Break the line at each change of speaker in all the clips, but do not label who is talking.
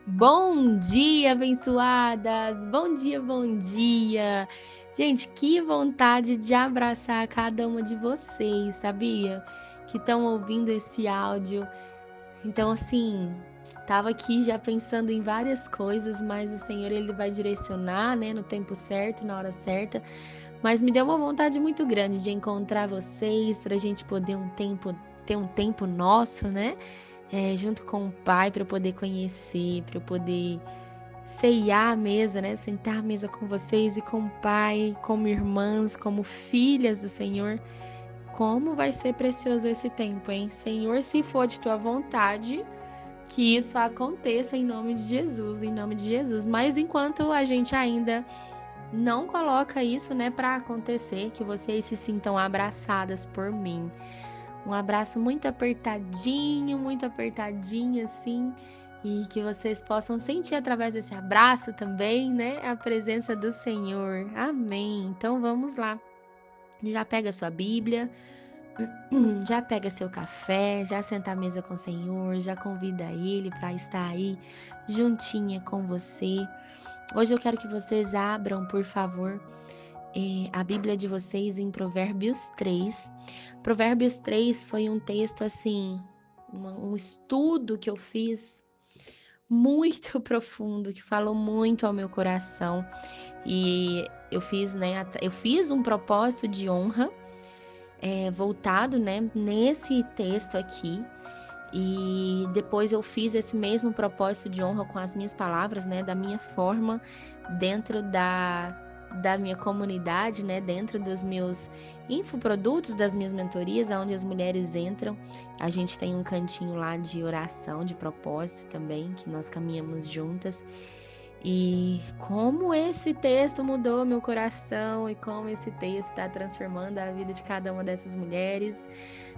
Bom dia, abençoadas! Bom dia, bom dia! Gente, que vontade de abraçar cada uma de vocês, sabia? Que estão ouvindo esse áudio. Então, assim, tava aqui já pensando em várias coisas, mas o Senhor ele vai direcionar, né, no tempo certo, na hora certa. Mas me deu uma vontade muito grande de encontrar vocês para a gente poder ter um tempo nosso, né? Junto com o Pai para eu poder conhecer, para eu poder ceiar à mesa, né? Sentar à mesa com vocês e com o Pai, como irmãs, como filhas do Senhor. Como vai ser precioso esse tempo, hein? Senhor, se for de tua vontade, que isso aconteça em nome de Jesus, em nome de Jesus. Mas enquanto a gente ainda não coloca isso, né, para acontecer, que vocês se sintam abraçadas por mim. Um abraço muito apertadinho assim, e que vocês possam sentir através desse abraço também, né, a presença do Senhor. Amém. Então vamos lá. Já pega sua Bíblia, já pega seu café, já senta à mesa com o Senhor, já convida ele para estar aí juntinha com você. Hoje eu quero que vocês abram, por favor, a Bíblia de vocês em Provérbios 3. Provérbios 3 foi um texto assim, um estudo que eu fiz muito profundo, que falou muito ao meu coração. E eu fiz, né, eu fiz um propósito de honra voltado, né, nesse texto aqui. E depois eu fiz esse mesmo propósito de honra com as minhas palavras, né, da minha forma, dentro da minha comunidade, né, dentro dos meus infoprodutos, das minhas mentorias, onde as mulheres entram. A gente tem um cantinho lá de oração, de propósito também, que nós caminhamos juntas. E como esse texto mudou meu coração e como esse texto está transformando a vida de cada uma dessas mulheres,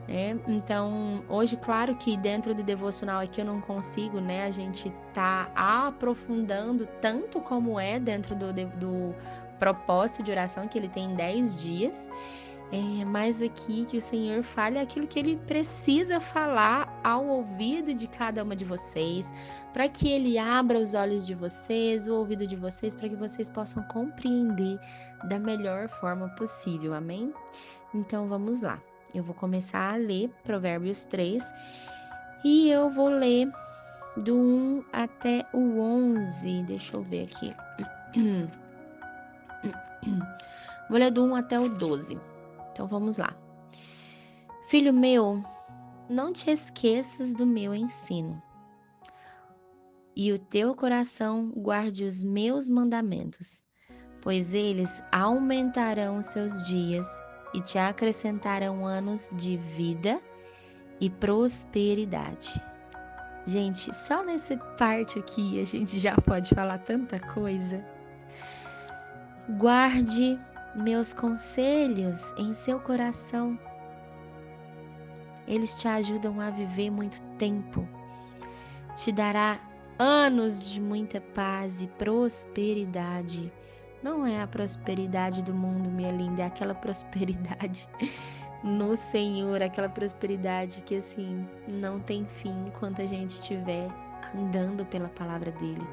né? Então, hoje, claro que dentro do devocional aqui eu não consigo, né? A gente tá aprofundando tanto como é dentro do propósito de oração, que ele tem 10 dias. Mas aqui que o Senhor fale aquilo que Ele precisa falar ao ouvido de cada uma de vocês, para que Ele abra os olhos de vocês, o ouvido de vocês, para que vocês possam compreender da melhor forma possível, amém? Então vamos lá, eu vou começar a ler Provérbios 3 e eu vou ler do 1 até o 11, deixa eu ver aqui, vou ler do 1 até o 12, então vamos lá. Filho meu, não te esqueças do meu ensino, e o teu coração guarde os meus mandamentos, pois eles aumentarão os seus dias e te acrescentarão anos de vida e prosperidade. Gente, só nessa parte aqui a gente já pode falar tanta coisa. Guarde meus conselhos em seu coração. Eles te ajudam a viver muito tempo. Te dará anos de muita paz e prosperidade. Não é a prosperidade do mundo, minha linda, é aquela prosperidade no Senhor, aquela prosperidade que assim não tem fim enquanto a gente estiver andando pela palavra dele.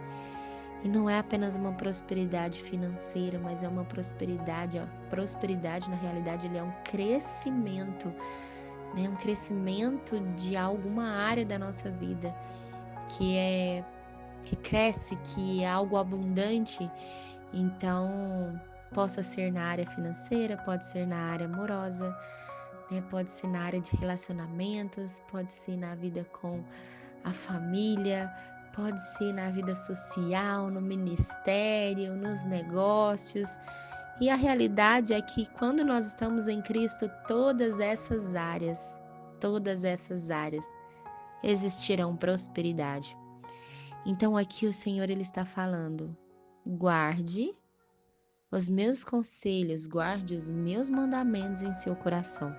E não é apenas uma prosperidade financeira, mas é uma prosperidade, ó, prosperidade na realidade ele é um crescimento, né? Um crescimento de alguma área da nossa vida que cresce, que é algo abundante. Então, possa ser na área financeira, pode ser na área amorosa, né? Pode ser na área de relacionamentos, pode ser na vida com a família, pode ser na vida social, no ministério, nos negócios. E a realidade é que quando nós estamos em Cristo, todas essas áreas existirão prosperidade. Então aqui o Senhor ele está falando: guarde os meus conselhos, guarde os meus mandamentos em seu coração,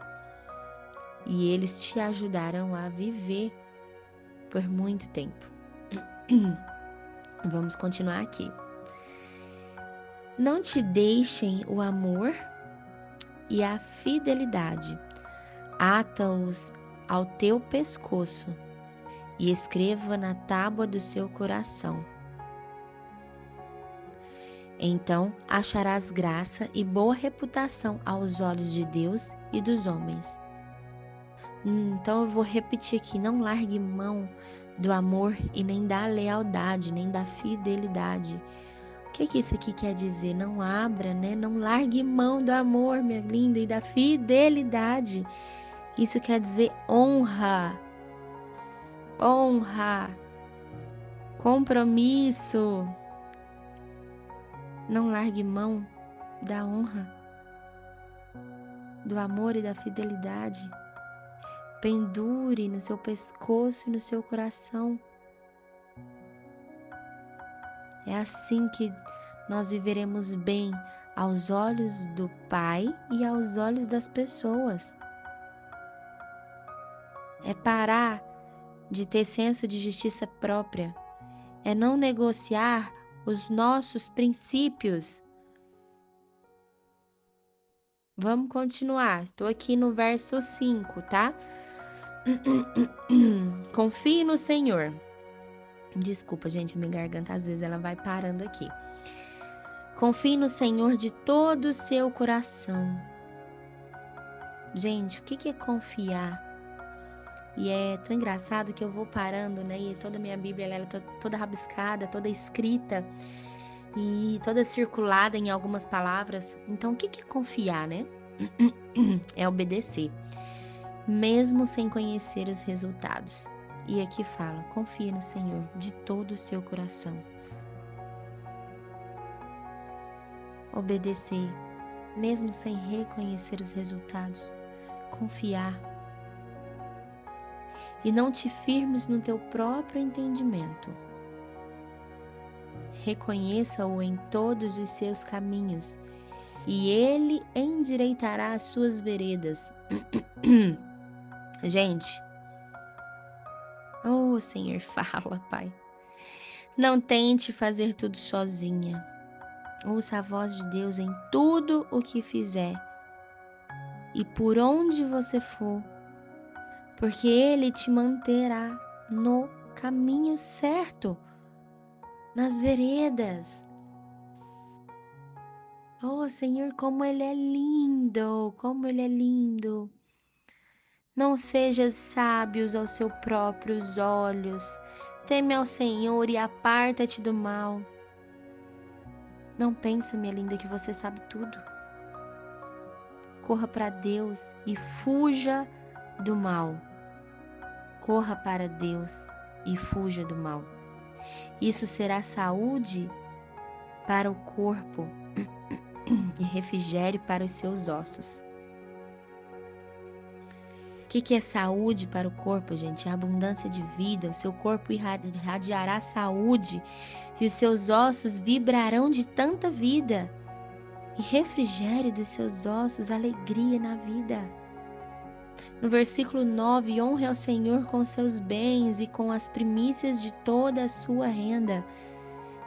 e eles te ajudarão a viver por muito tempo. Vamos continuar aqui. Não te deixem o amor e a fidelidade, ata-os ao teu pescoço e escreva na tábua do seu coração. Então acharás graça e boa reputação aos olhos de Deus e dos homens. Então eu vou repetir aqui: não largue mão do amor e nem da lealdade, nem da fidelidade. O que isso aqui quer dizer? Não abra, né? Não largue mão do amor, minha linda, e da fidelidade. Isso quer dizer honra, compromisso. Não largue mão da honra, do amor e da fidelidade. Pendure no seu pescoço e no seu coração. É assim que nós viveremos bem aos olhos do Pai e aos olhos das pessoas. É parar de ter senso de justiça própria. É não negociar os nossos princípios. Vamos continuar. Estou aqui no verso 5, tá? Confie no Senhor. Desculpa, gente, minha garganta às vezes ela vai parando aqui. Confie no Senhor de todo o seu coração. Gente, o que é confiar? E é tão engraçado que eu vou parando, né? E toda a minha Bíblia ela é toda rabiscada, toda escrita e toda circulada em algumas palavras. Então, o que é confiar, né? É obedecer, mesmo sem conhecer os resultados. E aqui fala: confie no Senhor de todo o seu coração. Obedecer, mesmo sem reconhecer os resultados. Confiar. E não te firmes no teu próprio entendimento. Reconheça-o em todos os seus caminhos, e ele endireitará as suas veredas. Gente, oh Senhor, fala, Pai. Não tente fazer tudo sozinha. Ouça a voz de Deus em tudo o que fizer e por onde você for, porque Ele te manterá no caminho certo, nas veredas. Oh Senhor, como Ele é lindo, como Ele é lindo. Não sejas sábios aos seus próprios olhos. Teme ao Senhor e aparta-te do mal. Não pense, minha linda, que você sabe tudo. Corra para Deus e fuja do mal. Corra para Deus e fuja do mal. Isso será saúde para o corpo e refrigério para os seus ossos. O que é saúde para o corpo, gente? É abundância de vida. O seu corpo irradiará saúde e os seus ossos vibrarão de tanta vida. E refrigério dos seus ossos, alegria na vida. No versículo 9, honre ao Senhor com seus bens e com as primícias de toda a sua renda.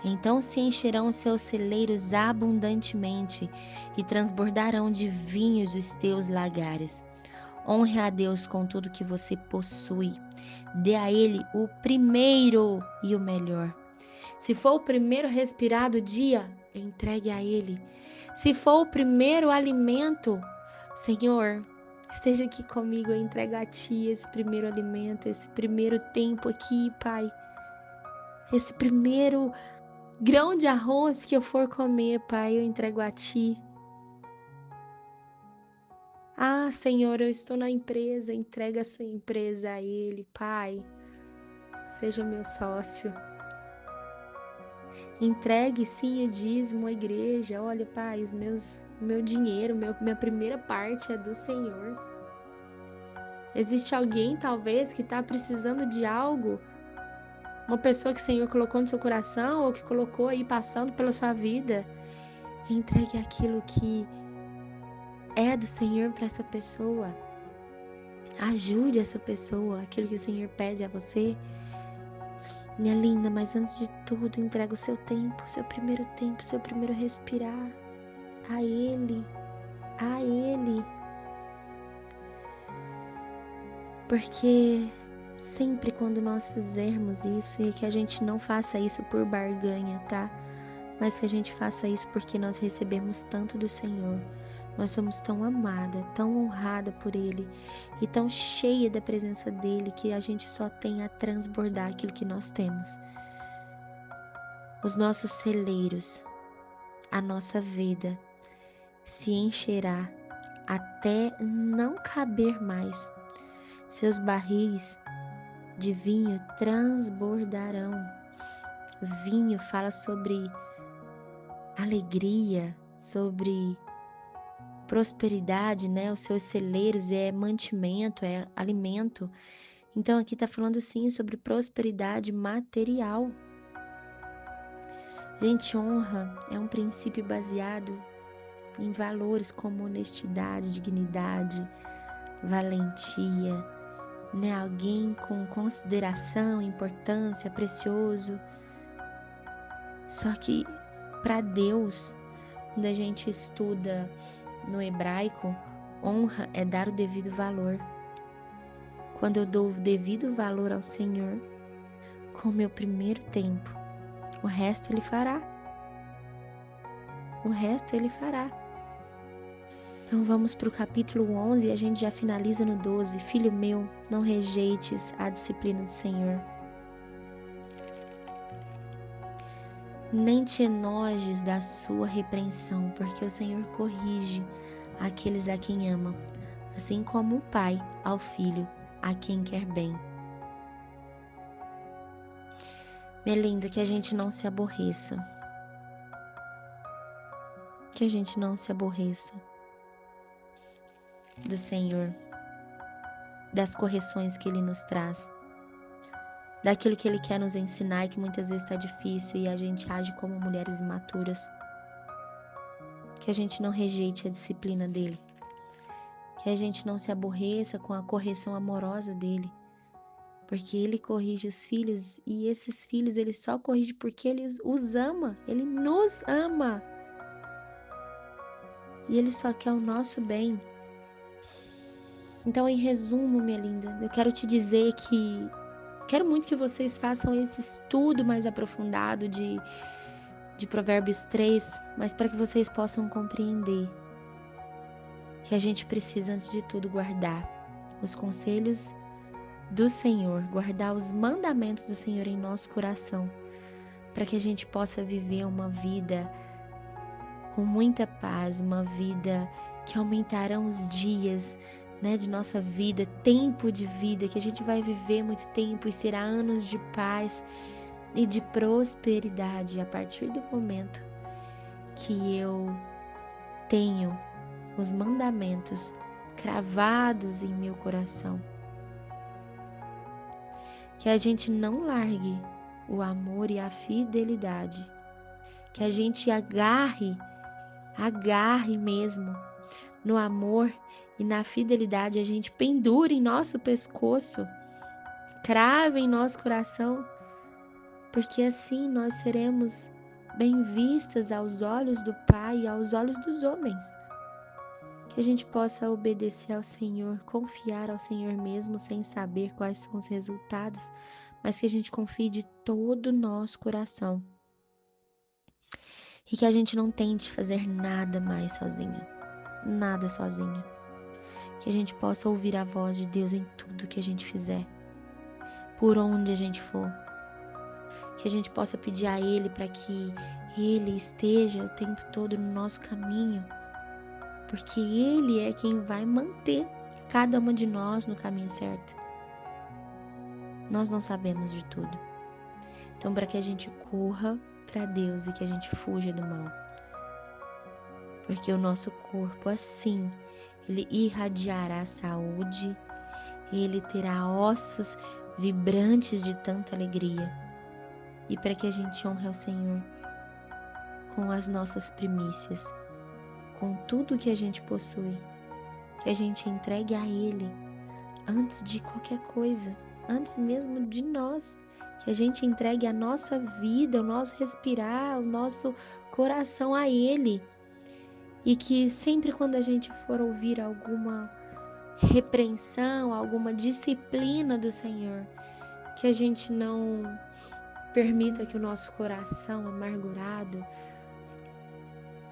Então se encherão os seus celeiros abundantemente e transbordarão de vinhos os teus lagares. Honre a Deus com tudo que você possui. Dê a Ele o primeiro e o melhor. Se for o primeiro respirar do dia, entregue a Ele. Se for o primeiro alimento, Senhor, esteja aqui comigo, eu entrego a Ti esse primeiro alimento, esse primeiro tempo aqui, Pai. Esse primeiro grão de arroz que eu for comer, Pai, eu entrego a Ti. Ah, Senhor, eu estou na empresa, entrega essa empresa a Ele, Pai. Seja meu sócio. Entregue sim o dízimo à igreja. Olha, Pai, meu dinheiro, minha primeira parte é do Senhor. Existe alguém, talvez, que está precisando de algo? Uma pessoa que o Senhor colocou no seu coração ou que colocou aí passando pela sua vida? Entregue aquilo que é do Senhor para essa pessoa. Ajude essa pessoa, aquilo que o Senhor pede a você. Minha linda, mas antes de tudo, entrega o seu tempo, seu primeiro tempo, seu primeiro respirar a Ele, porque sempre quando nós fizermos isso, e que a gente não faça isso por barganha, tá? Mas que a gente faça isso porque nós recebemos tanto do Senhor. Nós somos tão amada, tão honrada por Ele e tão cheia da presença dEle que a gente só tem a transbordar aquilo que nós temos. Os nossos celeiros, a nossa vida se encherá até não caber mais. Seus barris de vinho transbordarão. Vinho fala sobre alegria, sobre prosperidade, né? Os seus celeiros é mantimento, é alimento. Então aqui está falando sim sobre prosperidade material. Gente, honra é um princípio baseado em valores como honestidade, dignidade, valentia, né? Alguém com consideração, importância, precioso. Só que para Deus, quando a gente estuda no hebraico, honra é dar o devido valor. Quando eu dou o devido valor ao Senhor, com o meu primeiro tempo, o resto Ele fará. O resto Ele fará. Então vamos para o capítulo 11 e a gente já finaliza no 12. Filho meu, não rejeites a disciplina do Senhor. Nem te enojes da sua repreensão, porque o Senhor corrige aqueles a quem ama, assim como o pai ao filho, a quem quer bem. Minha linda, que a gente não se aborreça. Que a gente não se aborreça do Senhor, das correções que Ele nos traz, daquilo que Ele quer nos ensinar e que muitas vezes está difícil e a gente age como mulheres imaturas. Que a gente não rejeite a disciplina dEle. Que a gente não se aborreça com a correção amorosa dEle. Porque Ele corrige os filhos e esses filhos Ele só corrige porque Ele os ama. Ele nos ama. E Ele só quer o nosso bem. Então, em resumo, minha linda, eu quero te dizer que quero muito que vocês façam esse estudo mais aprofundado de Provérbios 3, mas para que vocês possam compreender que a gente precisa, antes de tudo, guardar os conselhos do Senhor, guardar os mandamentos do Senhor em nosso coração, para que a gente possa viver uma vida com muita paz, uma vida que aumentarão os dias, né, de nossa vida, tempo de vida, que a gente vai viver muito tempo e será anos de paz e de prosperidade a partir do momento que eu tenho os mandamentos cravados em meu coração. Que a gente não largue o amor e a fidelidade, que a gente agarre mesmo no amor e na fidelidade, a gente pendure em nosso pescoço, crave em nosso coração, porque assim nós seremos bem vistas aos olhos do Pai e aos olhos dos homens. Que a gente possa obedecer ao Senhor, confiar ao Senhor mesmo sem saber quais são os resultados, mas que a gente confie de todo o nosso coração. E que a gente não tente fazer nada mais sozinha, nada sozinha. Que a gente possa ouvir a voz de Deus em tudo que a gente fizer, por onde a gente for. Que a gente possa pedir a Ele para que Ele esteja o tempo todo no nosso caminho, porque Ele é quem vai manter cada uma de nós no caminho certo. Nós não sabemos de tudo. Então, para que a gente corra para Deus e que a gente fuja do mal. Porque o nosso corpo, assim, ele irradiará saúde, ele terá ossos vibrantes de tanta alegria. E para que a gente honre ao Senhor com as nossas primícias, com tudo que a gente possui, que a gente entregue a Ele antes de qualquer coisa, antes mesmo de nós, que a gente entregue a nossa vida, o nosso respirar, o nosso coração a Ele. E que sempre quando a gente for ouvir alguma repreensão, alguma disciplina do Senhor, que a gente não permita que o nosso coração amargurado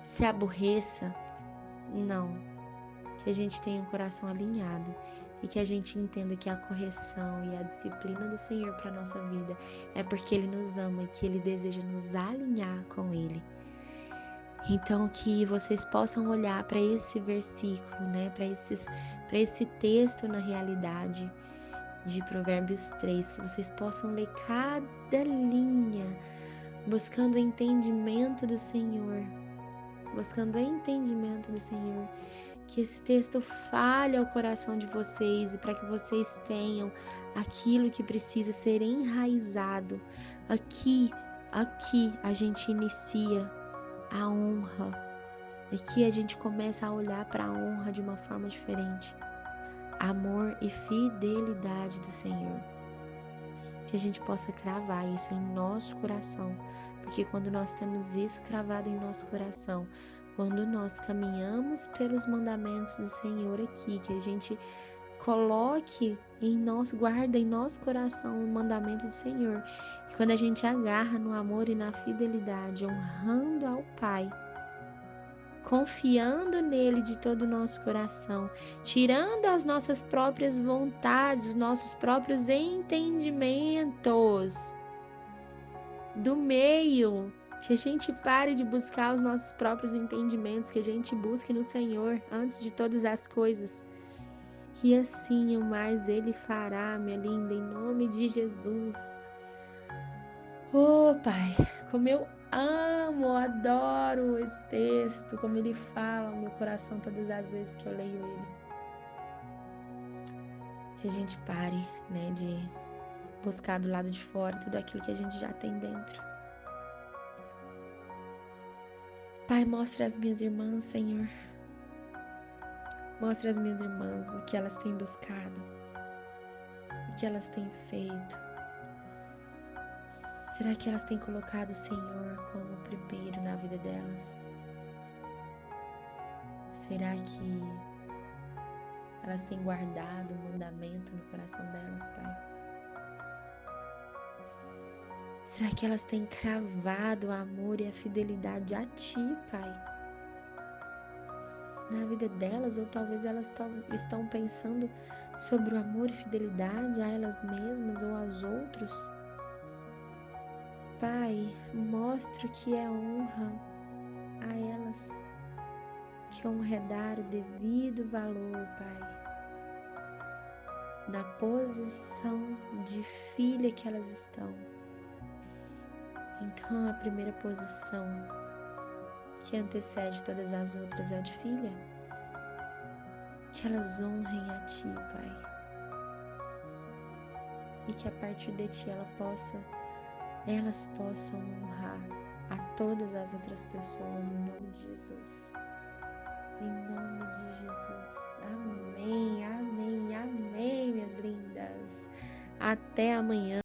se aborreça. Não, que a gente tenha um coração alinhado e que a gente entenda que a correção e a disciplina do Senhor para a nossa vida é porque Ele nos ama e que Ele deseja nos alinhar com Ele. Então, que vocês possam olhar para esse versículo, né, para esse texto na realidade de Provérbios 3, que vocês possam ler cada linha, buscando o entendimento do Senhor, que esse texto fale ao coração de vocês e para que vocês tenham aquilo que precisa ser enraizado. Aqui a gente inicia a honra. Aqui a gente começa a olhar para a honra de uma forma diferente. Amor e fidelidade do Senhor. Que a gente possa cravar isso em nosso coração, porque quando nós temos isso cravado em nosso coração, quando nós caminhamos pelos mandamentos do Senhor aqui, que a gente coloque em nosso, guarda em nosso coração o mandamento do Senhor, e quando a gente agarra no amor e na fidelidade, honrando ao Pai, confiando nele de todo o nosso coração, tirando as nossas próprias vontades, os nossos próprios entendimentos do meio, que a gente pare de buscar os nossos próprios entendimentos, que a gente busque no Senhor antes de todas as coisas. E assim o mais Ele fará, minha linda, em nome de Jesus. Oh, Pai, como eu amo, adoro esse texto, como ele fala ao meu coração todas as vezes que eu leio ele. Que a gente pare, né, de buscar do lado de fora tudo aquilo que a gente já tem dentro. Pai, mostra às minhas irmãs, Senhor. Mostra às minhas irmãs o que elas têm buscado, o que elas têm feito. Será que elas têm colocado o Senhor como primeiro na vida delas? Será que elas têm guardado o mandamento no coração delas, Pai? Será que elas têm cravado o amor e a fidelidade a Ti, Pai? Na vida delas, ou talvez elas estão pensando sobre o amor e fidelidade a elas mesmas ou aos outros? Pai, mostra que é honra a elas, que honra é dar o devido valor, Pai, na posição de filha que elas estão. Então, a primeira posição que antecede todas as outras é a de filha. Que elas honrem a Ti, Pai, e que a partir de Ti elas possam honrar a todas as outras pessoas, em nome de Jesus. Em nome de Jesus. Amém, amém, amém, minhas lindas. Até amanhã.